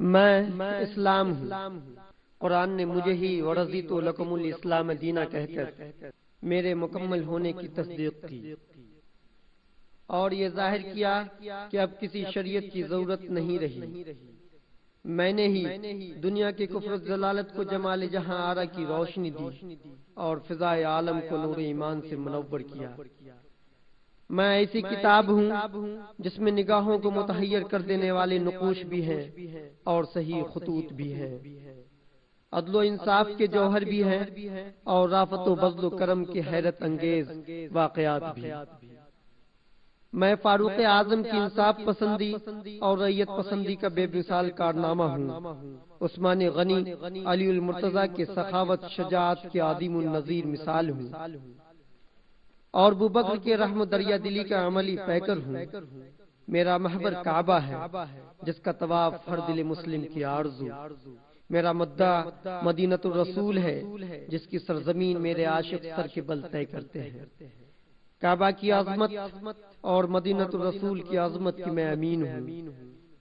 میں اسلام ہوں۔ قرآن نے مجھے ہی ورضیت لکم الاسلام دینا کہہ کر میرے مکمل ہونے کی تصدیق کی اور یہ ظاہر کیا کہ اب کسی شریعت کی ضرورت نہیں رہی۔ میں نے ہی دنیا کے کفر و ضلالت کو جمال جہاں آرا کی روشنی دی اور فضائے عالم کو نور ایمان سے منور کیا۔ میں ایسی کتاب ہوں جس میں نگاہوں کو متحیر کر دینے والے نقوش بھی ہیں اور صحیح خطوط بھی ہیں، عدل و انصاف کے جوہر بھی ہیں اور رافت و بذل و کرم کے حیرت انگیز واقعات بھی۔ میں فاروق اعظم کی انصاف پسندی اور ریت پسندی کا بے مثال کارنامہ ہوں، عثمان غنی علی المرتضیٰ کے سخاوت شجاعت کے عظیم النظیر مثال ہوں اور ابوبکر کے رحم و دریا دلی کا عملی پیکر ہوں۔ میرا محور کعبہ ہے جس کا طواف ہر دل مسلم کی آرزو، میرا مدعا مدینۃ الرسول ہے جس کی سرزمین میرے عاشق سر کے بل طے کرتے ہیں۔ کعبہ کی عظمت اور مدینۃ الرسول کی عظمت کی میں امین ہوں۔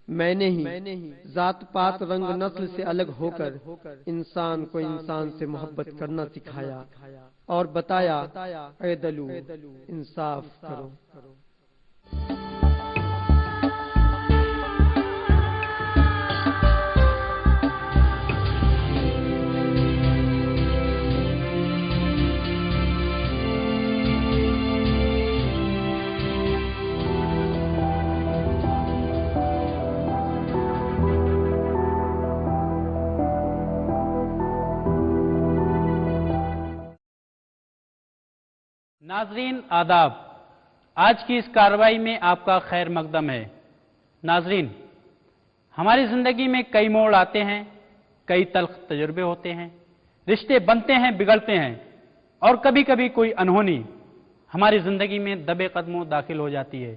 میں نے ہی ذات پات رنگ نسل سے الگ ہو کر انسان کو انسان سے محبت کرنا سکھایا اور بتایا اعدلوا انصاف کرو۔ ناظرین آداب، آج کی اس کارروائی میں آپ کا خیر مقدم ہے۔ ناظرین، ہماری زندگی میں کئی موڑ آتے ہیں، کئی تلخ تجربے ہوتے ہیں، رشتے بنتے ہیں، بگڑتے ہیں اور کبھی کبھی کوئی انہونی ہماری زندگی میں دبے قدموں داخل ہو جاتی ہے۔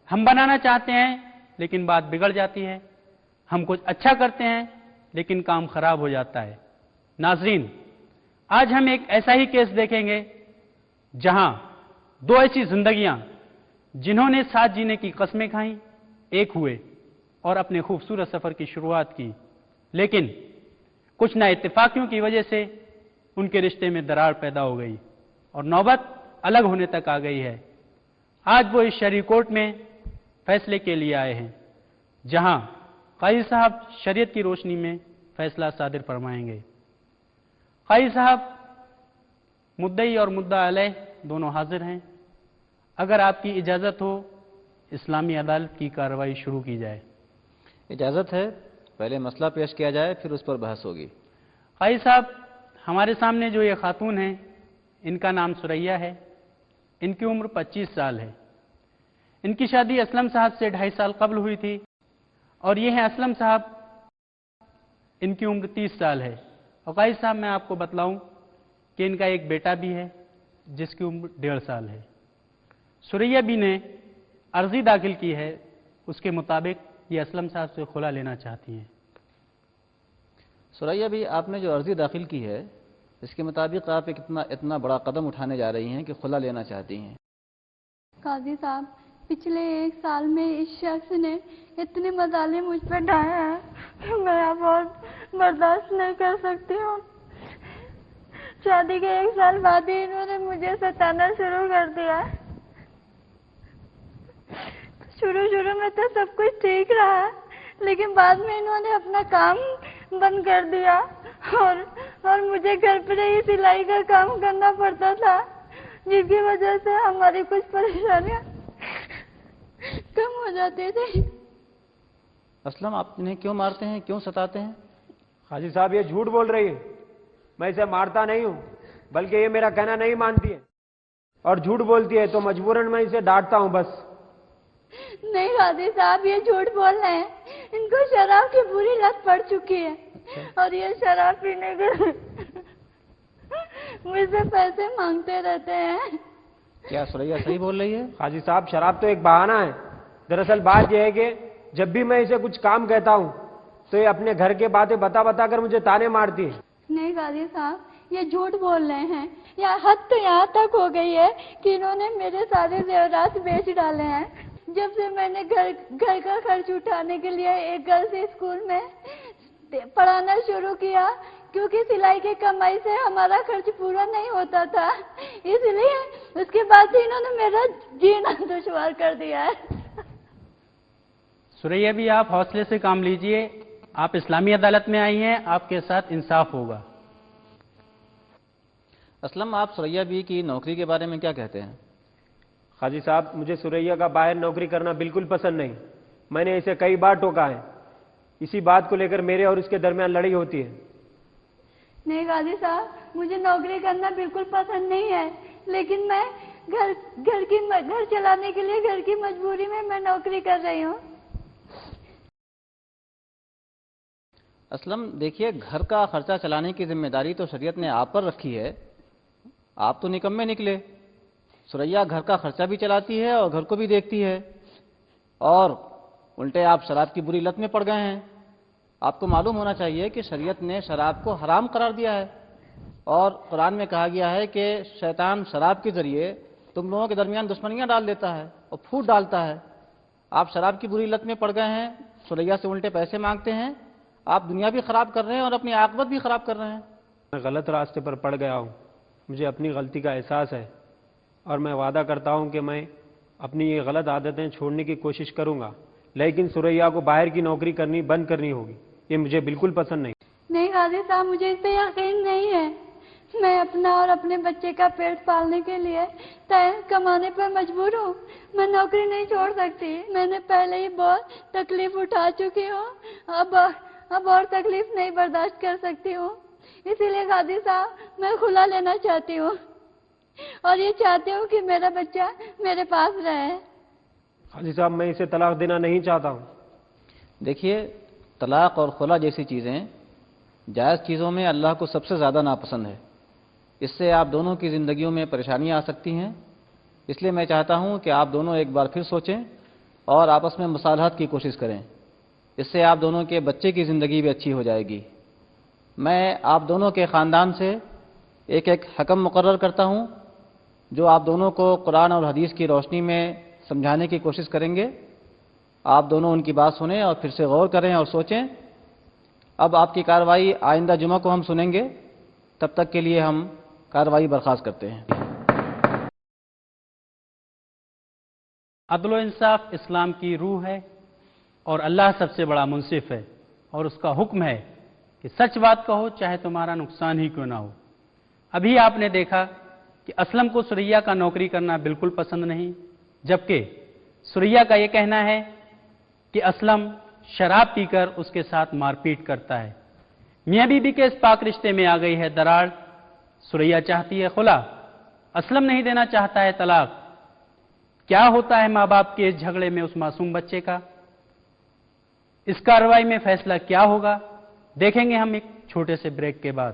ہم بنانا چاہتے ہیں لیکن بات بگڑ جاتی ہے، ہم کچھ اچھا کرتے ہیں لیکن کام خراب ہو جاتا ہے۔ ناظرین، آج ہم ایک ایسا ہی کیس دیکھیں گے جہاں دو ایسی زندگیاں جنہوں نے ساتھ جینے کی قسمیں کھائیں ایک ہوئے اور اپنے خوبصورت سفر کی شروعات کی، لیکن کچھ نا اتفاقیوں کی وجہ سے ان کے رشتے میں دراڑ پیدا ہو گئی اور نوبت الگ ہونے تک آ گئی ہے۔ آج وہ اس شرعی کورٹ میں فیصلے کے لیے آئے ہیں جہاں قاضی صاحب شریعت کی روشنی میں فیصلہ صادر فرمائیں گے۔ قاضی صاحب، مدعی اور مدعا علیہ دونوں حاضر ہیں، اگر آپ کی اجازت ہو اسلامی عدالت کی کارروائی شروع کی جائے۔ اجازت ہے، پہلے مسئلہ پیش کیا جائے پھر اس پر بحث ہوگی۔ قاضی صاحب، ہمارے سامنے جو یہ خاتون ہیں ان کا نام ثریا ہے، ان کی عمر 25 سال ہے، ان کی شادی اسلم صاحب سے 2.5 سال قبل ہوئی تھی اور یہ ہیں اسلم صاحب، ان کی عمر 30 سال ہے۔ اور قاضی صاحب، میں آپ کو بتلاؤں کہ ان کا ایک بیٹا بھی ہے جس کی عمر 1.5 سال ہے۔ ثریا بھی نے عرضی داخل کی ہے، اس کے مطابق یہ اسلم صاحب سے خلا لینا چاہتی ہیں۔ ثریا بھی، آپ نے جو عرضی داخل کی ہے اس کے مطابق آپ ایک اتنا بڑا قدم اٹھانے جا رہی ہیں کہ خلا لینا چاہتی ہیں۔ قاضی صاحب، پچھلے 1 سال میں اس شخص نے اتنے مظالم مجھ پر ڈھائے ہیں کہ میں اب اور برداشت نہیں کر سکتی ہوں۔ شادی کے 1 سال بعد ہی انہوں نے مجھے ستانا شروع کر دیا۔ شروع میں تو سب کچھ ٹھیک رہا لیکن بعد میں انہوں نے اپنا کام بند کر دیا اور مجھے گھر پر ہی سلائی کا کام کرنا پڑتا تھا، جس کی وجہ سے ہماری کچھ پریشانیاں کم ہو جاتی تھی۔ اسلم، آپ انہیں کیوں مارتے ہیں، کیوں ستاتے ہیں؟ قاضی صاحب، یہ جھوٹ بول رہی ہے، میں اسے مارتا نہیں ہوں بلکہ یہ میرا کہنا نہیں مانتی ہے اور جھوٹ بولتی ہے تو مجبوراً میں اسے ڈانٹتا ہوں بس۔ نہیں قاضی صاحب، یہ جھوٹ بول رہے ہیں، ان کو شراب کی بری لت پڑ چکی ہے اور یہ شراب پینے کے مجھ سے پیسے مانگتے رہتے ہیں۔ کیا ثریا صحیح بول رہی ہے؟ قاضی صاحب، شراب تو ایک بہانہ ہے، دراصل بات یہ ہے کہ جب بھی میں اسے کچھ کام کہتا ہوں تو یہ اپنے گھر کے باتیں بتا کر مجھے تانے مارتی ہے۔ نہیں قاضی صاحب، یہ جھوٹ بول رہے ہیں، حد تو یہاں تک ہو گئی ہے کہ انہوں نے میرے سارے زیورات بیچ ڈالے ہیں، جب سے میں نے گھر کا خرچ اٹھانے کے لیے ایک گرلز اسکول میں پڑھانا شروع کیا، کیونکہ سلائی کی کمائی سے ہمارا خرچ پورا نہیں ہوتا تھا، اس لیے اس کے بعد سے انہوں نے میرا جینا دشوار کر دیا ہے۔ سریا بھی آپ حوصلے سے کام لیجئے، آپ اسلامی عدالت میں آئی ہیں، آپ کے ساتھ انصاف ہوگا۔ اسلم، آپ سریا بی کی نوکری کے بارے میں کیا کہتے ہیں؟ قاضی صاحب، مجھے سریا کا باہر نوکری کرنا بالکل پسند نہیں۔ میں نے اسے کئی بار ٹوکا ہے، اسی بات کو لے کر میرے اور اس کے درمیان لڑائی ہوتی ہے۔ نہیں قاضی صاحب، مجھے نوکری کرنا بالکل پسند نہیں ہے، لیکن میں گھر چلانے کے لیے گھر کی مجبوری میں نوکری کر رہی ہوں۔ اسلم دیکھیے، گھر کا خرچہ چلانے کی ذمہ داری تو شریعت نے آپ پر رکھی ہے، آپ تو نکمے نکلے۔ سریا گھر کا خرچہ بھی چلاتی ہے اور گھر کو بھی دیکھتی ہے، اور الٹے آپ شراب کی بری لت میں پڑ گئے ہیں۔ آپ کو معلوم ہونا چاہیے کہ شریعت نے شراب کو حرام قرار دیا ہے، اور قرآن میں کہا گیا ہے کہ شیطان شراب کے ذریعے تم لوگوں کے درمیان دشمنیاں ڈال دیتا ہے اور پھوٹ ڈالتا ہے۔ آپ شراب کی بری لت میں پڑ گئے ہیں، سریا سے الٹے پیسے مانگتے ہیں، آپ دنیا بھی خراب کر رہے ہیں اور اپنی عاقبت بھی خراب کر رہے ہیں۔ میں غلط راستے پر پڑ گیا ہوں، مجھے اپنی غلطی کا احساس ہے، اور میں وعدہ کرتا ہوں کہ میں اپنی یہ غلط عادتیں چھوڑنے کی کوشش کروں گا، لیکن سریا کو باہر کی نوکری بند کرنی ہوگی، یہ مجھے بالکل پسند نہیں۔ نہیں قاضی صاحب، مجھے اس پہ یقین نہیں ہے۔ میں اپنا اور اپنے بچے کا پیٹ پالنے کے لیے کمانے پر مجبور ہوں، میں نوکری نہیں چھوڑ سکتی۔ میں نے پہلے ہی بہت تکلیف اٹھا چکی ہوں، اب اور تکلیف نہیں برداشت کر سکتی ہوں، اسی لیے قاضی صاحب میں خلا لینا چاہتی ہوں، اور یہ چاہتی ہوں کہ میرا بچہ میرے پاس رہے۔ قاضی صاحب، میں اسے طلاق دینا نہیں چاہتا ہوں۔ دیکھیے، طلاق اور خلا جیسی چیزیں جائز چیزوں میں اللہ کو سب سے زیادہ ناپسند ہے، اس سے آپ دونوں کی زندگیوں میں پریشانیاں آ سکتی ہیں۔ اس لیے میں چاہتا ہوں کہ آپ دونوں ایک بار پھر سوچیں اور آپس میں مصالحت کی کوشش کریں، اس سے آپ دونوں کے بچے کی زندگی بھی اچھی ہو جائے گی۔ میں آپ دونوں کے خاندان سے ایک حکم مقرر کرتا ہوں جو آپ دونوں کو قرآن اور حدیث کی روشنی میں سمجھانے کی کوشش کریں گے۔ آپ دونوں ان کی بات سنیں اور پھر سے غور کریں اور سوچیں۔ اب آپ کی کارروائی آئندہ جمعہ کو ہم سنیں گے، تب تک کے لیے ہم کارروائی برخاست کرتے ہیں۔ عدل و انصاف اسلام کی روح ہے، اور اللہ سب سے بڑا منصف ہے، اور اس کا حکم ہے کہ سچ بات کہو چاہے تمہارا نقصان ہی کیوں نہ ہو۔ ابھی آپ نے دیکھا کہ اسلم کو سریا کا نوکری کرنا بالکل پسند نہیں، جبکہ سریا کا یہ کہنا ہے کہ اسلم شراب پی کر اس کے ساتھ مار پیٹ کرتا ہے۔ میاں بیوی کے اس پاک رشتے میں آ گئی ہے دراڑ، سریا چاہتی ہے خلا، اسلم نہیں دینا چاہتا ہے طلاق۔ کیا ہوتا ہے ماں باپ کے اس جھگڑے میں اس معصوم بچے کا؟ اس کارروائی میں فیصلہ کیا ہوگا، دیکھیں گے ہم ایک چھوٹے سے بریک کے بعد۔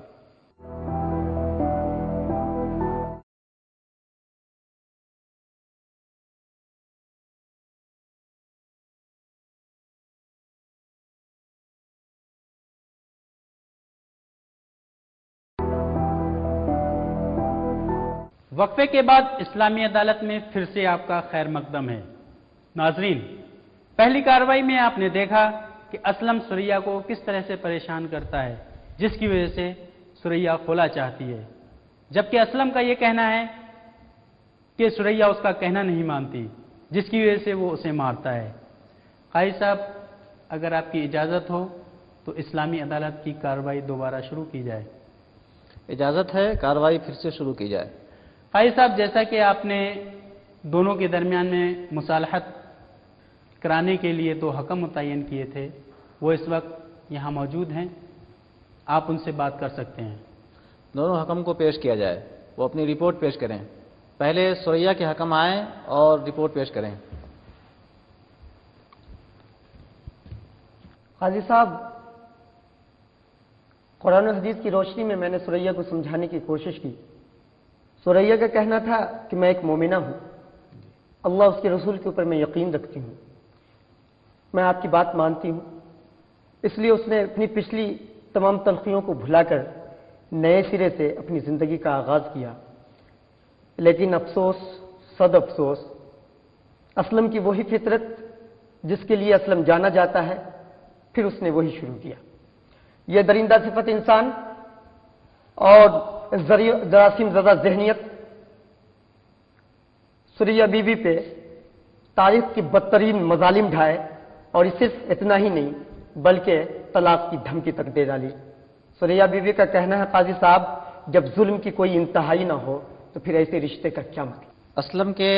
وقفے کے بعد اسلامی عدالت میں پھر سے آپ کا خیر مقدم ہے۔ ناظرین، پہلی کارروائی میں آپ نے دیکھا کہ اسلم سریا کو کس طرح سے پریشان کرتا ہے، جس کی وجہ سے سریا خلا چاہتی ہے، جبکہ اسلم کا یہ کہنا ہے کہ سریا اس کا کہنا نہیں مانتی، جس کی وجہ سے وہ اسے مارتا ہے۔ قاضی صاحب، اگر آپ کی اجازت ہو تو اسلامی عدالت کی کارروائی دوبارہ شروع کی جائے۔ اجازت ہے، کارروائی پھر سے شروع کی جائے۔ قاضی صاحب، جیسا کہ آپ نے دونوں کے درمیان میں مصالحت کرانے کے لیے 2 حکم متعین کیے تھے، وہ اس وقت یہاں موجود ہیں، آپ ان سے بات کر سکتے ہیں۔ دونوں حکم کو پیش کیا جائے، وہ اپنی رپورٹ پیش کریں۔ پہلے سریا کے حکم آئیں اور رپورٹ پیش کریں۔ قاضی صاحب، قرآن و حدیث کی روشنی میں میں نے سریا کو سمجھانے کی کوشش کی۔ سریا کا کہنا تھا کہ میں ایک مومنہ ہوں، اللہ اس کے رسول کے اوپر میں یقین رکھتی ہوں، میں آپ کی بات مانتی ہوں، اس لیے اس نے اپنی پچھلی تمام تلخیوں کو بھلا کر نئے سرے سے اپنی زندگی کا آغاز کیا۔ لیکن افسوس، صد افسوس، اسلم کی وہی فطرت جس کے لیے اسلم جانا جاتا ہے، پھر اس نے وہی شروع کیا۔ یہ درندہ صفت انسان اور جراثیم زدہ ذہنیت سوریا بی بی پہ تاریخ کی بدترین مظالم ڈھائے، اور صرف اتنا ہی نہیں بلکہ طلاق کی دھمکی تک دے ڈالی۔ سوریا بی بی کا کہنا ہے قاضی صاحب، جب ظلم کی کوئی انتہائی نہ ہو تو پھر ایسے رشتے کا کیا مطلب؟ اسلم کے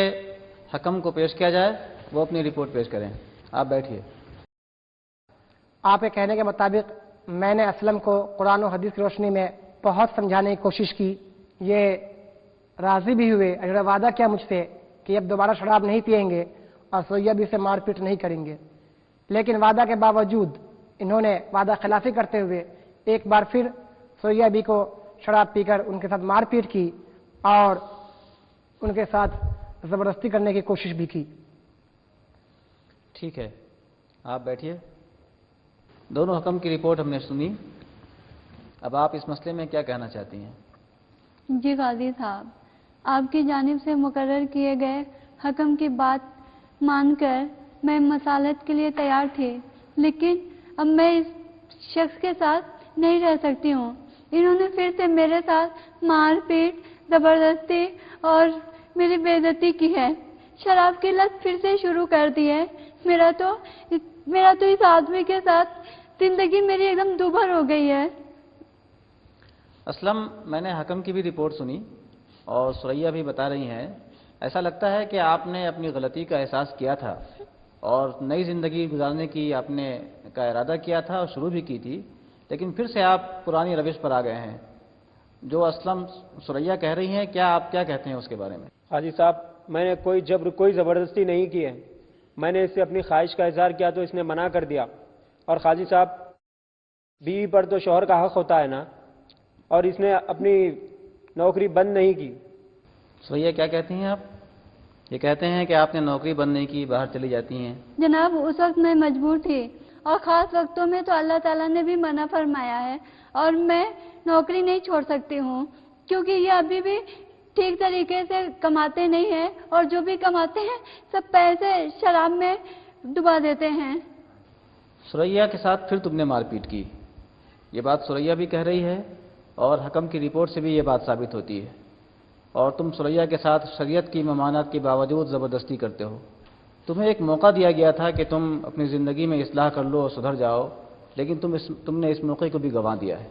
حکم کو پیش کیا جائے، وہ اپنی رپورٹ پیش کریں۔ آپ بیٹھیے۔ آپ کے کہنے کے مطابق میں نے اسلم کو قرآن و حدیث کی روشنی میں بہت سمجھانے کی کوشش کی، یہ راضی بھی ہوئے، اگر وعدہ کیا مجھ سے کہ اب دوبارہ شراب نہیں پئیں گے اور سوریا بی سے مار پیٹ نہیں کریں گے، لیکن وعدہ کے باوجود انہوں نے وعدہ خلافی کرتے ہوئے ایک بار پھر سوریا بی کو شراب پی کر ان کے ساتھ مار پیٹ کی اور ان کے ساتھ زبردستی کرنے کی کوشش بھی کی۔ ٹھیک ہے، آپ بیٹھیے۔ دونوں حکم کی رپورٹ ہم نے سنی، اب آپ اس مسئلے میں کیا کہنا چاہتی ہیں؟ جی قاضی صاحب، آپ کی جانب سے مقرر کیے گئے حکم کی بات مان کر میں مصالحت کے لیے تیار تھی، لیکن اب میں اس شخص کے ساتھ نہیں رہ سکتی ہوں۔ انہوں نے پھر سے میرے ساتھ مار پیٹ، زبردستی اور میری بے عزتی کی ہے، شراب کی لت پھر سے شروع کر دی ہے۔ میرا تو اس آدمی کے ساتھ زندگی میری ایک دم دوبھر ہو گئی ہے۔ اسلم، میں نے حکم کی بھی رپورٹ سنی اور سوریا بھی بتا رہی ہیں، ایسا لگتا ہے کہ آپ نے اپنی غلطی کا احساس کیا تھا اور نئی زندگی گزارنے کی آپ نے کا ارادہ کیا تھا اور شروع بھی کی تھی، لیکن پھر سے آپ پرانی روش پر آ گئے ہیں۔ جو اسلم سوریا کہہ رہی ہیں، کیا آپ کیا کہتے ہیں اس کے بارے میں؟ حاجی صاحب، میں نے کوئی جبر، کوئی زبردستی نہیں کی ہے، میں نے اس سے اپنی خواہش کا اظہار کیا تو اس نے منع کر دیا، اور قاضی صاحب بیوی پر تو شوہر کا حق ہوتا ہے نا، اور اس نے اپنی نوکری بند نہیں کی۔ سوریا کیا کہتی ہیں آپ؟ یہ کہتے ہیں کہ آپ نے نوکری بند نہیں کی، باہر چلی جاتی ہیں۔ جناب، اس وقت میں مجبور تھی اور خاص وقتوں میں تو اللہ تعالیٰ نے بھی منع فرمایا ہے، اور میں نوکری نہیں چھوڑ سکتی ہوں کیونکہ یہ ابھی بھی ٹھیک طریقے سے کماتے نہیں ہیں، اور جو بھی کماتے ہیں سب پیسے شراب میں ڈبا دیتے ہیں۔ سوریا کے ساتھ پھر تم نے مار پیٹ کی، یہ بات سوریا بھی کہہ رہی ہے اور حکم کی رپورٹ سے بھی یہ بات ثابت ہوتی ہے، اور تم سوریا کے ساتھ شریعت کی ممانعت کے باوجود زبردستی کرتے ہو۔ تمہیں ایک موقع دیا گیا تھا کہ تم اپنی زندگی میں اصلاح کر لو اور سدھر جاؤ، لیکن تم نے اس موقع کو بھی گنوا دیا ہے۔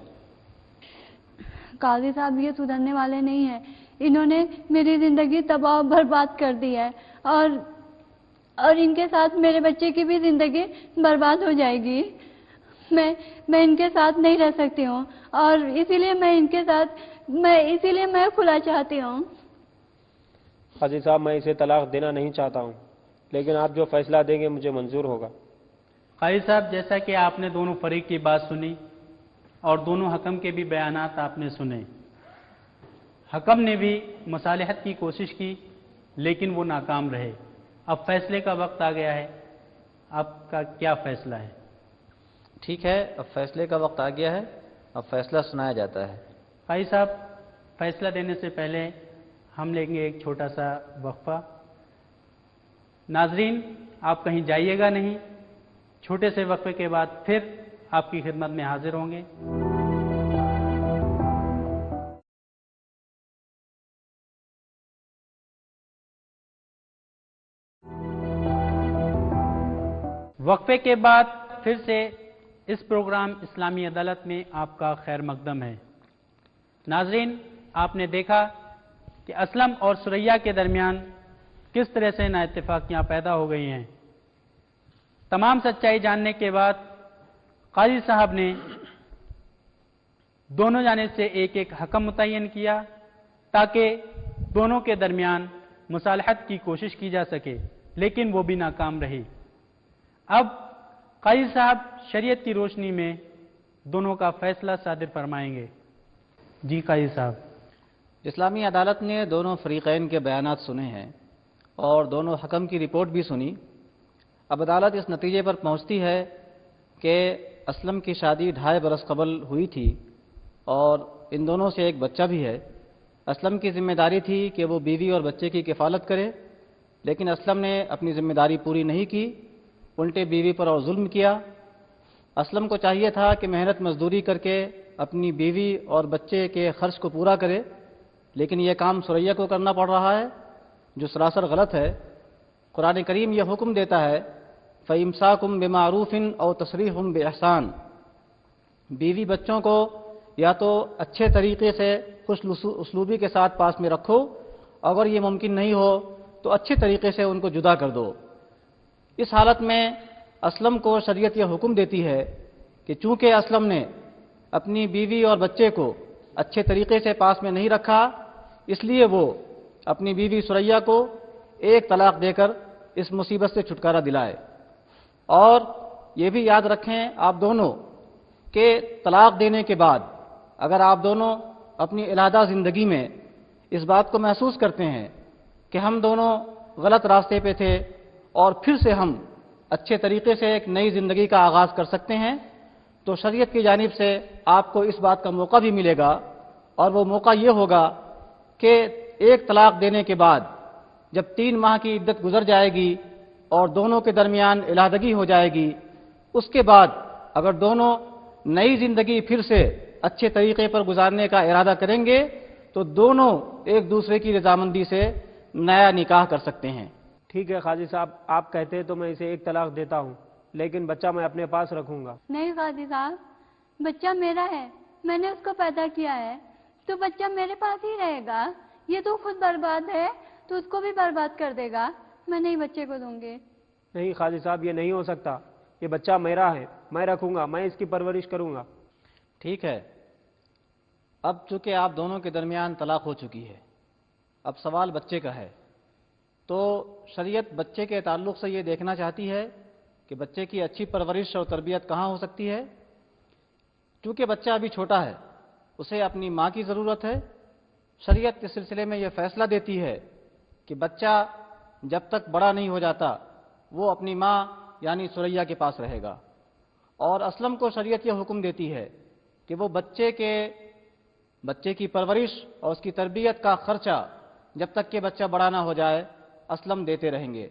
قاضی صاحب، یہ سدھرنے والے نہیں ہیں، انہوں نے میری زندگی تباہ و برباد کر دی ہے، اور ان کے ساتھ میرے بچے کی بھی زندگی برباد ہو جائے گی۔ میں ان کے ساتھ نہیں رہ سکتی ہوں، اور اسی لیے میں کھلا چاہتی ہوں۔ قاضی صاحب، میں اسے طلاق دینا نہیں چاہتا ہوں، لیکن آپ جو فیصلہ دیں گے مجھے منظور ہوگا۔ قاضی صاحب، جیسا کہ آپ نے دونوں فریق کی بات سنی اور دونوں حکم کے بھی بیانات آپ نے سنے، حکم نے بھی مصالحت کی کوشش کی لیکن وہ ناکام رہے۔ اب فیصلے کا وقت آ گیا ہے، آپ کا کیا فیصلہ ہے؟ ٹھیک ہے، اب فیصلے کا وقت آ گیا ہے، اب فیصلہ سنایا جاتا ہے۔ قاضی صاحب، فیصلہ دینے سے پہلے ہم لیں گے ایک چھوٹا سا وقفہ۔ ناظرین، آپ کہیں جائیے گا نہیں، چھوٹے سے وقفے کے بعد پھر آپ کی خدمت میں حاضر ہوں گے۔ وقفے کے بعد پھر سے اس پروگرام اسلامی عدالت میں آپ کا خیر مقدم ہے۔ ناظرین، آپ نے دیکھا کہ اسلم اور سوریا کے درمیان کس طرح سے نااتفاقیاں پیدا ہو گئی ہیں۔ تمام سچائی جاننے کے بعد قاضی صاحب نے دونوں جانب سے ایک ایک حکم متعین کیا تاکہ دونوں کے درمیان مصالحت کی کوشش کی جا سکے، لیکن وہ بھی ناکام رہی۔ اب قاضی صاحب شریعت کی روشنی میں دونوں کا فیصلہ صادر فرمائیں گے۔ جی قاضی صاحب۔ اسلامی عدالت نے دونوں فریقین کے بیانات سنے ہیں اور دونوں حکم کی رپورٹ بھی سنی۔ اب عدالت اس نتیجے پر پہنچتی ہے کہ اسلم کی شادی 2.5 برس قبل ہوئی تھی اور ان دونوں سے ایک بچہ بھی ہے۔ اسلم کی ذمہ داری تھی کہ وہ بیوی اور بچے کی کفالت کرے، لیکن اسلم نے اپنی ذمہ داری پوری نہیں کی، الٹے بیوی پر اور ظلم کیا۔ اسلم کو چاہیے تھا کہ محنت مزدوری کر کے اپنی بیوی اور بچے کے خرچ کو پورا کرے، لیکن یہ کام ثریا کو کرنا پڑ رہا ہے، جو سراسر غلط ہے۔ قرآن کریم یہ حکم دیتا ہے فَإِمْسَاكُمْ بِمَعْرُوفٍ أَوْ تَسْرِيحٌ بِإِحْسَان، بیوی بچوں کو یا تو اچھے طریقے سے خوش اسلوبی کے ساتھ پاس میں رکھو، اگر یہ ممکن نہیں ہو تو اچھے طریقے سے ان کو جدا کر دو۔ اس حالت میں اسلم کو شریعت یہ حکم دیتی ہے کہ چونکہ اسلم نے اپنی بیوی اور بچے کو اچھے طریقے سے پاس میں نہیں رکھا، اس لیے وہ اپنی بیوی ثریا کو ایک طلاق دے کر اس مصیبت سے چھٹکارا دلائے۔ اور یہ بھی یاد رکھیں آپ دونوں کہ طلاق دینے کے بعد اگر آپ دونوں اپنی علیحدہ زندگی میں اس بات کو محسوس کرتے ہیں کہ ہم دونوں غلط راستے پہ تھے اور پھر سے ہم اچھے طریقے سے ایک نئی زندگی کا آغاز کر سکتے ہیں، تو شریعت کی جانب سے آپ کو اس بات کا موقع بھی ملے گا، اور وہ موقع یہ ہوگا کہ ایک طلاق دینے کے بعد جب 3 ماہ کی عدت گزر جائے گی اور دونوں کے درمیان علیحدگی ہو جائے گی، اس کے بعد اگر دونوں نئی زندگی پھر سے اچھے طریقے پر گزارنے کا ارادہ کریں گے تو دونوں ایک دوسرے کی رضامندی سے نیا نکاح کر سکتے ہیں۔ ٹھیک ہے قاضی صاحب، آپ کہتے ہیں تو میں اسے ایک طلاق دیتا ہوں، لیکن بچہ میں اپنے پاس رکھوں گا۔ نہیں قاضی صاحب، بچہ میرا ہے، میں نے اس کو پیدا کیا ہے، تو بچہ میرے پاس ہی رہے گا۔ یہ تو خود برباد ہے تو اس کو بھی برباد کر دے گا، میں نہیں بچے کو دوں گی۔ نہیں قاضی صاحب، یہ نہیں ہو سکتا، یہ بچہ میرا ہے، میں رکھوں گا، میں اس کی پرورش کروں گا۔ ٹھیک ہے، اب چونکہ آپ دونوں کے درمیان طلاق ہو چکی ہے، اب سوال بچے کا ہے، تو شریعت بچے کے تعلق سے یہ دیکھنا چاہتی ہے کہ بچے کی اچھی پرورش اور تربیت کہاں ہو سکتی ہے۔ چونکہ بچہ ابھی چھوٹا ہے، اسے اپنی ماں کی ضرورت ہے۔ شریعت اس سلسلے میں یہ فیصلہ دیتی ہے کہ بچہ جب تک بڑا نہیں ہو جاتا وہ اپنی ماں یعنی ثریا کے پاس رہے گا، اور اسلم کو شریعت یہ حکم دیتی ہے کہ وہ بچے کی پرورش اور اس کی تربیت کا خرچہ جب تک کہ بچہ بڑا نہ ہو جائے اسلم دیتے رہیں گے۔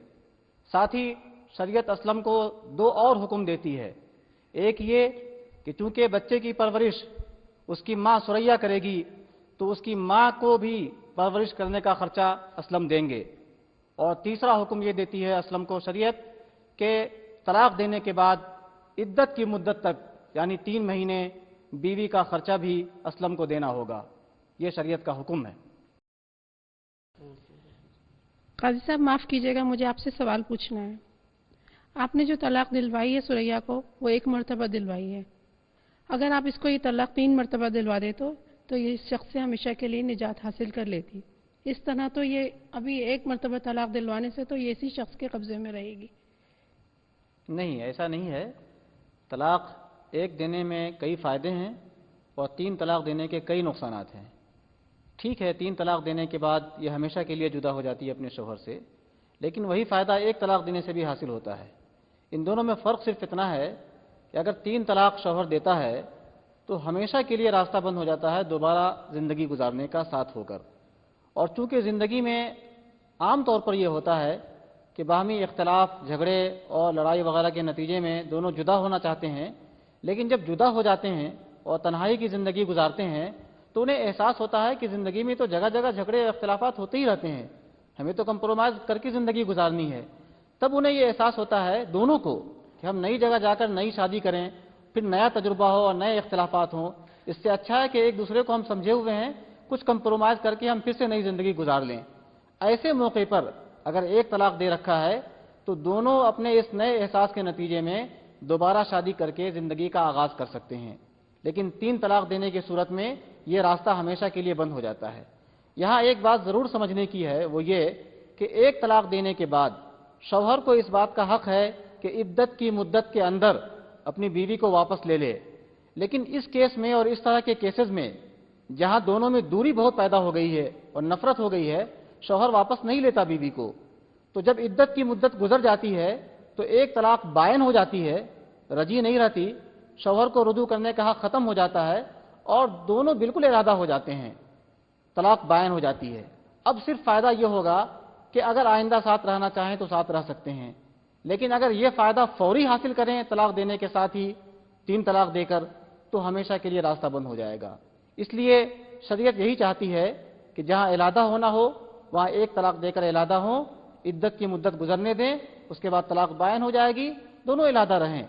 ساتھ ہی شریعت اسلم کو 2 اور حکم دیتی ہے۔ ایک یہ کہ چونکہ بچے کی پرورش اس کی ماں ثریا کرے گی تو اس کی ماں کو بھی پرورش کرنے کا خرچہ اسلم دیں گے، اور تیسرا حکم یہ دیتی ہے اسلم کو شریعت کہ طلاق دینے کے بعد عدت کی مدت تک یعنی 3 مہینے بیوی کا خرچہ بھی اسلم کو دینا ہوگا۔ یہ شریعت کا حکم ہے۔ قاضی صاحب معاف کیجیے گا، مجھے آپ سے سوال پوچھنا ہے۔ آپ نے جو طلاق دلوائی ہے ثریا کو، وہ 1 مرتبہ دلوائی ہے۔ اگر آپ اس کو یہ طلاق 3 مرتبہ دلوا دے تو یہ اس شخص سے ہمیشہ کے لیے نجات حاصل کر لیتی۔ اس طرح تو یہ ابھی 1 مرتبہ طلاق دلوانے سے تو یہ اسی شخص کے قبضے میں رہے گی۔ نہیں، ایسا نہیں ہے۔ طلاق ایک دینے میں کئی فائدے ہیں اور 3 طلاق دینے کے کئی نقصانات ہیں۔ ٹھیک ہے، 3 طلاق دینے کے بعد یہ ہمیشہ کے لیے جدا ہو جاتی ہے اپنے شوہر سے، لیکن وہی فائدہ 1 طلاق دینے سے بھی حاصل ہوتا ہے۔ ان دونوں میں فرق صرف اتنا ہے کہ اگر 3 طلاق شوہر دیتا ہے تو ہمیشہ کے لیے راستہ بند ہو جاتا ہے دوبارہ زندگی گزارنے کا ساتھ ہو کر، اور چونکہ زندگی میں عام طور پر یہ ہوتا ہے کہ باہمی اختلاف، جھگڑے اور لڑائی وغیرہ کے نتیجے میں دونوں جدا ہونا چاہتے ہیں، لیکن جب جدا ہو جاتے ہیں اور تنہائی کی زندگی گزارتے ہیں تو انہیں احساس ہوتا ہے کہ زندگی میں تو جگہ جگہ جھگڑے اور اختلافات ہوتے ہی رہتے ہیں، ہمیں تو کمپرومائز کر کے زندگی گزارنی ہے۔ تب انہیں یہ احساس ہوتا ہے دونوں کو کہ ہم نئی جگہ جا کر نئی شادی کریں، پھر نیا تجربہ ہو اور نئے اختلافات ہوں، اس سے اچھا ہے کہ ایک دوسرے کو ہم سمجھے ہوئے ہیں، کچھ کمپرومائز کر کے ہم پھر سے نئی زندگی گزار لیں۔ ایسے موقع پر اگر 1 طلاق دے رکھا ہے تو دونوں اپنے اس نئے احساس کے نتیجے میں دوبارہ شادی کر کے زندگی کا آغاز کر سکتے ہیں، لیکن 3 طلاق دینے کی صورت میں یہ راستہ ہمیشہ کے لیے بند ہو جاتا ہے۔ یہاں ایک بات ضرور سمجھنے کی ہے، وہ یہ کہ 1 طلاق دینے کے بعد شوہر کو اس بات کا حق ہے کہ عدت کی مدت کے اندر اپنی بیوی کو واپس لے لے، لیکن اس کیس میں اور اس طرح کے کیسز میں جہاں دونوں میں دوری بہت پیدا ہو گئی ہے اور نفرت ہو گئی ہے، شوہر واپس نہیں لیتا بیوی کو، تو جب عدت کی مدت گزر جاتی ہے تو 1 طلاق بائن ہو جاتی ہے، رجی نہیں رہتی، شوہر کو رجوع کرنے کا حق ختم ہو جاتا ہے اور دونوں بالکل ارادہ ہو جاتے ہیں، طلاق بائن ہو جاتی ہے۔ اب صرف فائدہ یہ ہوگا کہ اگر آئندہ ساتھ رہنا چاہیں تو ساتھ رہ سکتے ہیں، لیکن اگر یہ فائدہ فوری حاصل کریں طلاق دینے کے ساتھ ہی 3 طلاق دے کر، تو ہمیشہ کے لیے راستہ بند ہو جائے گا۔ اس لیے شریعت یہی چاہتی ہے کہ جہاں علادہ ہونا ہو وہاں 1 طلاق دے کر علادہ ہوں، عدت کی مدت گزرنے دیں، اس کے بعد طلاق بائن ہو جائے گی، دونوں علادہ رہیں،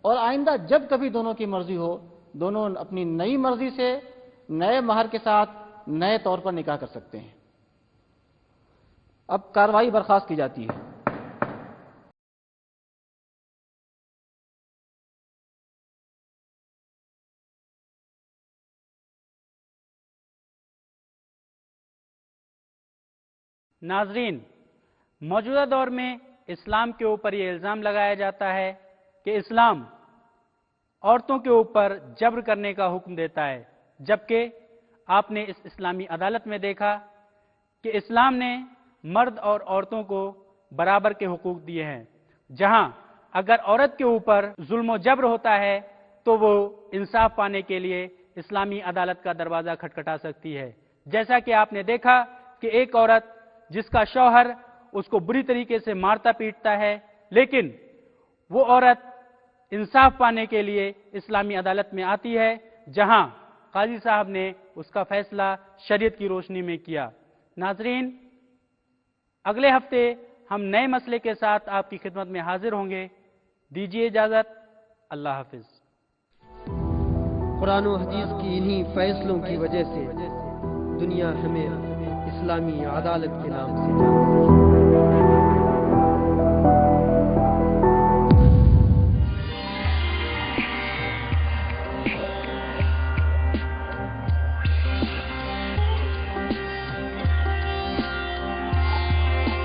اور آئندہ جب کبھی دونوں کی مرضی ہو دونوں اپنی نئی مرضی سے نئے مہر کے ساتھ نئے طور پر نکاح کر سکتے ہیں۔ اب کارروائی برخاست کی جاتی ہے۔ ناظرین، موجودہ دور میں اسلام کے اوپر یہ الزام لگایا جاتا ہے کہ اسلام عورتوں کے اوپر جبر کرنے کا حکم دیتا ہے، جبکہ آپ نے اس اسلامی عدالت میں دیکھا کہ اسلام نے مرد اور عورتوں کو برابر کے حقوق دیے ہیں۔ جہاں اگر عورت کے اوپر ظلم و جبر ہوتا ہے تو وہ انصاف پانے کے لیے اسلامی عدالت کا دروازہ کھٹکھٹا سکتی ہے۔ جیسا کہ آپ نے دیکھا کہ ایک عورت جس کا شوہر اس کو بری طریقے سے مارتا پیٹتا ہے، لیکن وہ عورت انصاف پانے کے لیے اسلامی عدالت میں آتی ہے، جہاں قاضی صاحب نے اس کا فیصلہ شریعت کی روشنی میں کیا۔ ناظرین، اگلے ہفتے ہم نئے مسئلے کے ساتھ آپ کی خدمت میں حاضر ہوں گے۔ دیجیے اجازت، اللہ حافظ۔ قرآن و حدیث کی انہی فیصلوں کی وجہ سے دنیا ہمیں اسلامی عدالت کے نام سے جانتی ہے۔